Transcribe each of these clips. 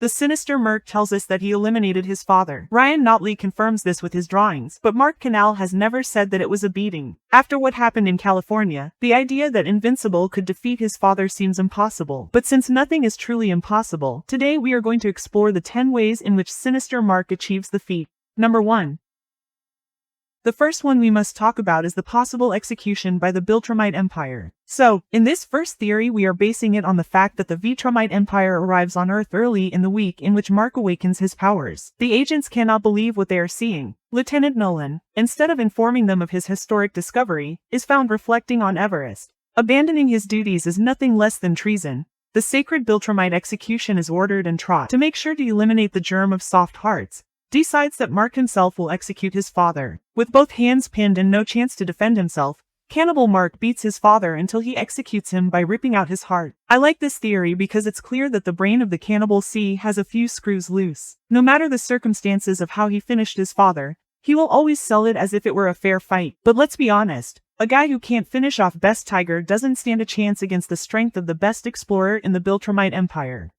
The sinister Merc tells us that he eliminated his father. Ryan Notley confirms this with his drawings, but Mark Canal has never said that it was a beating. After what happened in California, the idea that Invincible could defeat his father seems impossible. But since nothing is truly impossible, today we are going to explore the 10 ways in which sinister Mark achieves the feat. Number 1. The first one we must talk about is the possible execution by the Viltrumite Empire. So, in this first theory we are basing it on the fact that the Viltrumite Empire arrives on Earth early in the week in which Mark awakens his powers. The agents cannot believe what they are seeing. Lieutenant Nolan, instead of informing them of his historic discovery, is found reflecting on Everest. Abandoning his duties is nothing less than treason. The sacred Viltrumite execution is ordered, and Trot, to make sure to eliminate the germ of soft hearts, decides that Mark himself will execute his father. With both hands pinned and no chance to defend himself, Cannibal Mark beats his father until he executes him by ripping out his heart. I like this theory because it's clear that the brain of the Cannibal C has a few screws loose. No matter the circumstances of how he finished his father, he will always sell it as if it were a fair fight. But let's be honest, a guy who can't finish off Best Tiger doesn't stand a chance against the strength of the best explorer in the Viltrumite Empire.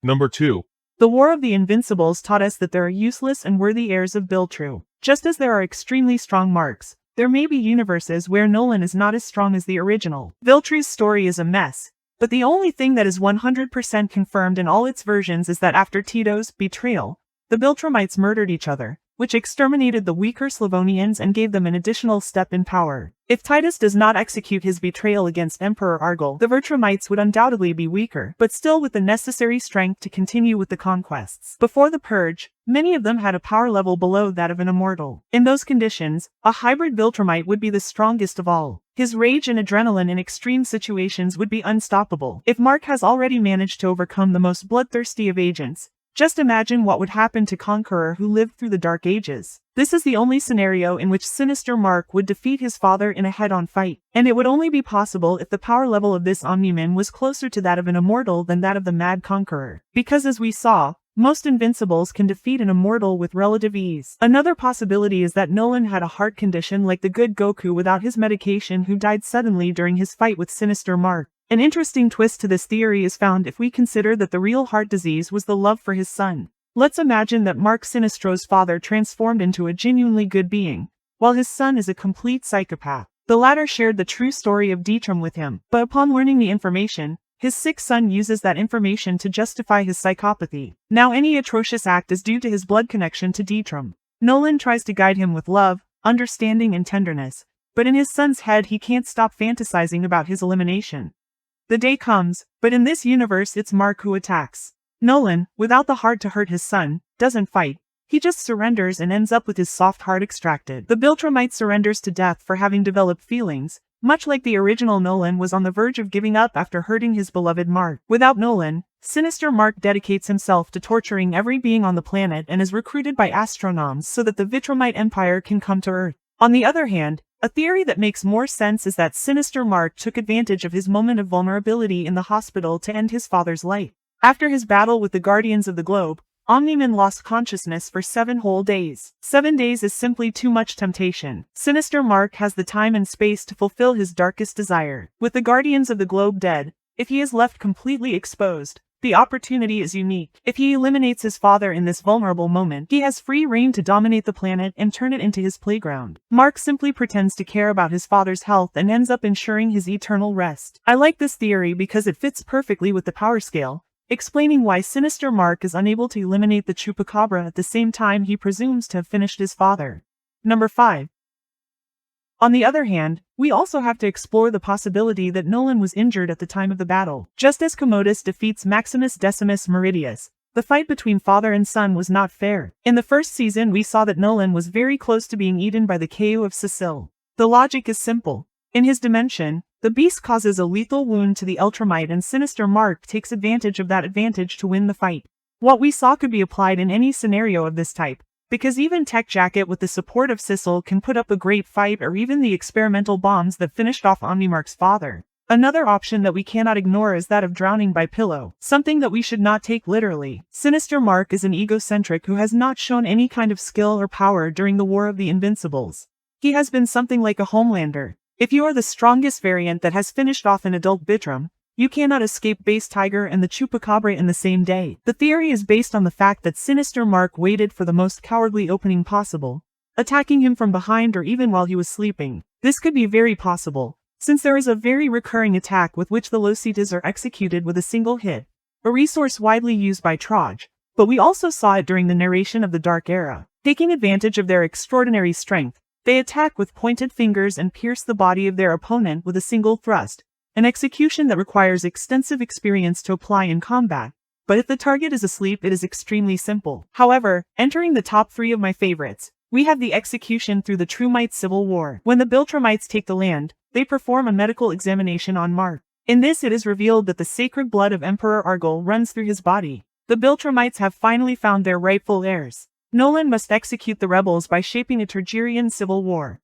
Number 2. The War of the Invincibles taught us that there are useless and worthy heirs of Viltru. Just as there are extremely strong Marks, there may be universes where Nolan is not as strong as the original. Viltru's story is a mess, but the only thing that is 100% confirmed in all its versions is that after Tito's betrayal, the Viltrumites murdered each other, which exterminated the weaker Slavonians and gave them an additional step in power. If Titus does not execute his betrayal against Emperor Argyle, the Viltrumites would undoubtedly be weaker, but still with the necessary strength to continue with the conquests. Before the Purge, many of them had a power level below that of an immortal. In those conditions, a hybrid Viltrumite would be the strongest of all. His rage and adrenaline in extreme situations would be unstoppable. If Mark has already managed to overcome the most bloodthirsty of agents, just imagine what would happen to Conqueror who lived through the Dark Ages. This is the only scenario in which sinister Mark would defeat his father in a head-on fight, and it would only be possible if the power level of this Omniman was closer to that of an immortal than that of the Mad Conqueror. Because as we saw, most Invincibles can defeat an immortal with relative ease. Another possibility is that Nolan had a heart condition like the good Goku without his medication who died suddenly during his fight with sinister Mark. An interesting twist to this theory is found if we consider that the real heart disease was the love for his son. Let's imagine that Mark Sinistro's father transformed into a genuinely good being, while his son is a complete psychopath. The latter shared the true story of Deetram with him, but upon learning the information, his sick son uses that information to justify his psychopathy. Now any atrocious act is due to his blood connection to Deetram. Nolan tries to guide him with love, understanding and tenderness, but in his son's head he can't stop fantasizing about his elimination. The day comes, but in this universe it's Mark who attacks. Nolan, without the heart to hurt his son, doesn't fight. He just surrenders and ends up with his soft heart extracted. The Viltrumite surrenders to death for having developed feelings, much like the original Nolan was on the verge of giving up after hurting his beloved Mark. Without Nolan, sinister Mark dedicates himself to torturing every being on the planet and is recruited by astronomes so that the Viltrumite Empire can come to Earth. On the other hand, a theory that makes more sense is that sinister Mark took advantage of his moment of vulnerability in the hospital to end his father's life. After his battle with the Guardians of the Globe, Omniman lost consciousness for 7 whole days. 7 days is simply too much temptation. Sinister Mark has the time and space to fulfill his darkest desire. With the Guardians of the Globe dead, if he is left completely exposed, the opportunity is unique. If he eliminates his father in this vulnerable moment, he has free reign to dominate the planet and turn it into his playground. Mark simply pretends to care about his father's health and ends up ensuring his eternal rest. I like this theory because it fits perfectly with the power scale, explaining why sinister Mark is unable to eliminate the Chupacabra at the same time he presumes to have finished his father. Number 5. On the other hand, we also have to explore the possibility that Nolan was injured at the time of the battle. Just as Commodus defeats Maximus Decimus Meridius, the fight between father and son was not fair. In the first season we saw that Nolan was very close to being eaten by the Ku of Sicil. The logic is simple. In his dimension, the beast causes a lethal wound to the Ultramite and sinister Mark takes advantage of that advantage to win the fight. What we saw could be applied in any scenario of this type, because even Tech Jacket with the support of Sicil can put up a great fight, or even the experimental bombs that finished off Omnimark's father. Another option that we cannot ignore is that of drowning by pillow, something that we should not take literally. Sinister Mark is an egocentric who has not shown any kind of skill or power during the War of the Invincibles. He has been something like a Homelander. If you are the strongest variant that has finished off an adult Vitrum, You cannot escape Base Tiger and the Chupacabra in the same day. The theory is based on the fact that Sinister Mark waited for the most cowardly opening possible, attacking him from behind or even while he was sleeping. This could be very possible, since there is a very recurring attack with which the Lositas are executed with a single hit, a resource widely used by Troj, but we also saw it during the narration of the Dark Era. Taking advantage of their extraordinary strength, they attack with pointed fingers and pierce the body of their opponent with a single thrust, an execution that requires extensive experience to apply in combat, but if the target is asleep it is extremely simple. However, entering the top 3 of my favorites, we have the execution through the Trumite Civil War. When the Biltramites take the land, they perform a medical examination on Mark. In this it is revealed that the sacred blood of Emperor Argol runs through his body. The Biltramites have finally found their rightful heirs. Nolan must execute the rebels by shaping a Tergerian civil war.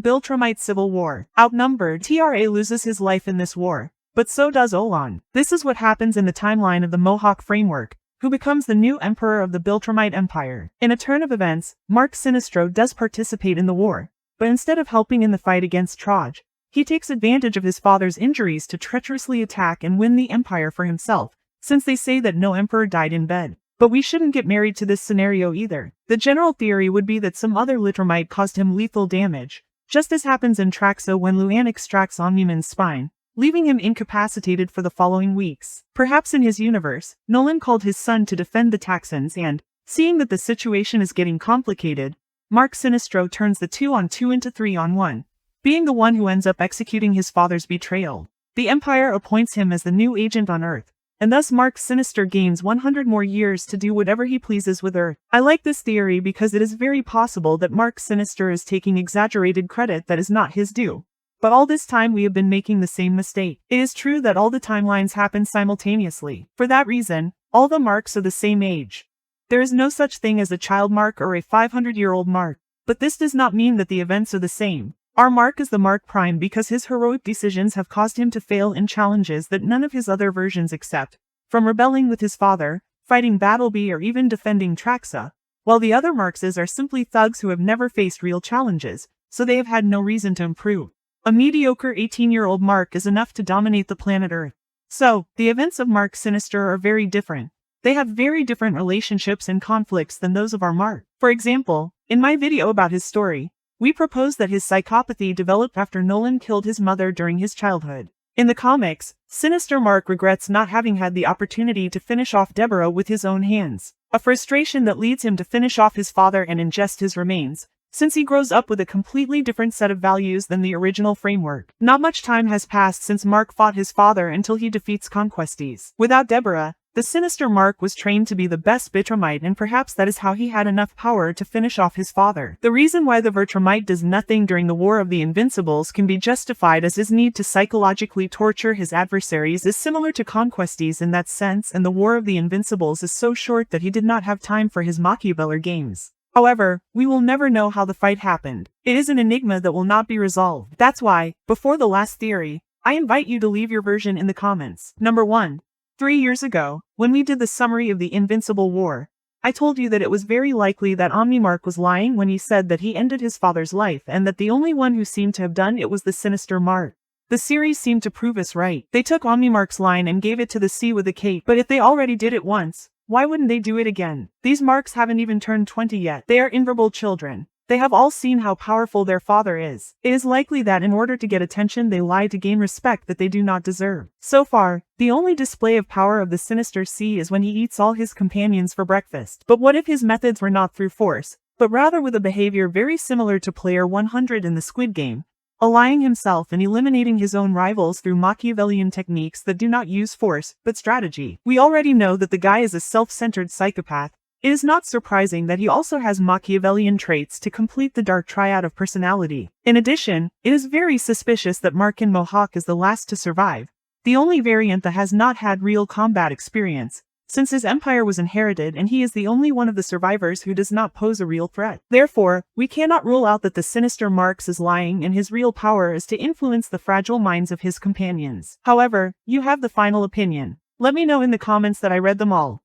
Biltramite civil war. Outnumbered, TRA loses his life in this war, but so does Olan. This is what happens in the timeline of the Mohawk framework, who becomes the new emperor of the Biltramite Empire. In a turn of events, Mark Sinistro does participate in the war, but instead of helping in the fight against Troj, he takes advantage of his father's injuries to treacherously attack and win the empire for himself, since they say that no emperor died in bed. But we shouldn't get married to this scenario either. The general theory would be that some other Litramite caused him lethal damage, just as happens in Traxa when Luan extracts Omniman's spine, leaving him incapacitated for the following weeks. Perhaps in his universe, Nolan called his son to defend the Taxans and, seeing that the situation is getting complicated, Mark Sinistro turns the 2-on-2 into 3-on-1, being the one who ends up executing his father's betrayal. The Empire appoints him as the new agent on Earth, and thus Mark Sinister gains 100 more years to do whatever he pleases with Earth. I like this theory because it is very possible that Mark Sinister is taking exaggerated credit that is not his due. But all this time we have been making the same mistake. It is true that all the timelines happen simultaneously. For that reason, all the Marks are the same age. There is no such thing as a child Mark or a 500-year-old Mark. But this does not mean that the events are the same. Our Mark is the Mark Prime because his heroic decisions have caused him to fail in challenges that none of his other versions accept, from rebelling with his father, fighting Battleby or even defending Traxa, while the other Markses are simply thugs who have never faced real challenges, so they have had no reason to improve. A mediocre 18-year-old Mark is enough to dominate the planet Earth. So, the events of Mark Sinister are very different. They have very different relationships and conflicts than those of our Mark. For example, in my video about his story, we propose that his psychopathy developed after Nolan killed his mother during his childhood. In the comics, Sinister Mark regrets not having had the opportunity to finish off Deborah with his own hands, a frustration that leads him to finish off his father and ingest his remains, since he grows up with a completely different set of values than the original framework. Not much time has passed since Mark fought his father until he defeats Conquestes. Without Deborah, the Sinister Mark was trained to be the best Bitramite, and perhaps that is how he had enough power to finish off his father. The reason why the Vertramite does nothing during the War of the Invincibles can be justified as his need to psychologically torture his adversaries is similar to Conquestes in that sense, and the War of the Invincibles is so short that he did not have time for his Machiavellar games. However, we will never know how the fight happened. It is an enigma that will not be resolved. That's why, before the last theory, I invite you to leave your version in the comments. Number 1. 3 years ago, when we did the summary of the Invincible War, I told you that it was very likely that Omnimark was lying when he said that he ended his father's life and that the only one who seemed to have done it was the Sinister Mark. The series seemed to prove us right. They took Omnimark's line and gave it to the sea with a cape, but if they already did it once, why wouldn't they do it again? These Marks haven't even turned 20 yet. They are inverbal children. They have all seen how powerful their father is. It is likely that in order to get attention they lie to gain respect that they do not deserve. So far, the only display of power of the Sinister Sea is when he eats all his companions for breakfast. But what if his methods were not through force, but rather with a behavior very similar to Player 100 in the Squid Game, allying himself and eliminating his own rivals through Machiavellian techniques that do not use force, but strategy? We already know that the guy is a self-centered psychopath. It is not surprising that he also has Machiavellian traits to complete the dark triad of personality. In addition, it is very suspicious that Markin Mohawk is the last to survive, the only variant that has not had real combat experience, since his empire was inherited and he is the only one of the survivors who does not pose a real threat. Therefore, we cannot rule out that the Sinister Marks is lying and his real power is to influence the fragile minds of his companions. However, you have the final opinion. Let me know in the comments that I read them all.